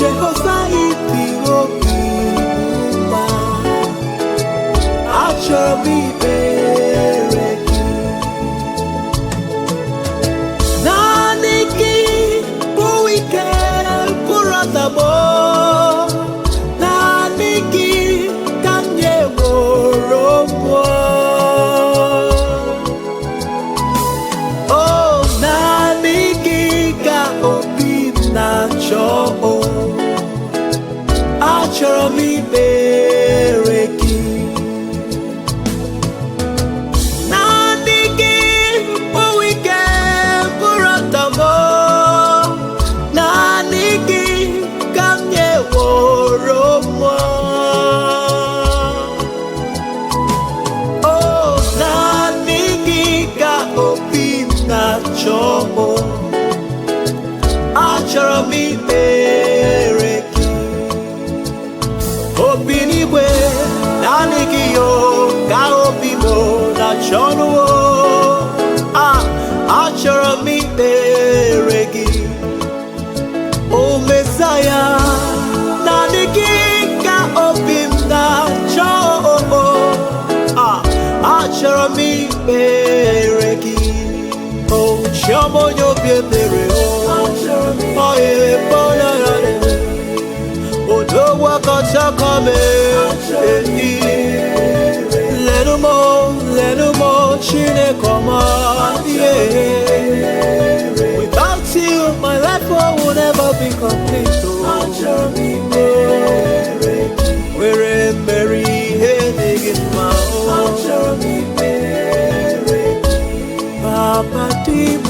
Jehovah ibi obi mma, achọrọ m ikpere gị. Naanị gị bụ ike pụrụ ọtọgbọ, naanị gị ka m nyeworo mmụọ. Oh, naanị gị ka obi m na-achọ. Achọrọ m ikpere gị. Naanị gị bụ ike pụrụ ọtọgbọ, naanị gị ka m nyeworo mmụọ. Oh, naanị gị ka obi m na-achọ. Achọrọ m ikpere gị. Obi n'igwe, naanị gị yo ka obi m na-achọ n'ụwa. Achọrọ m ikpere gị. O Mesaya, naanị gị ka obi m na-achọ. Achọrọ m ikpere gị. O Chioma onye obi ebere, Odowa kachakame, lenumo chinekoma. Without you, my life will never be complete. We're Mary, heading my Papa, deep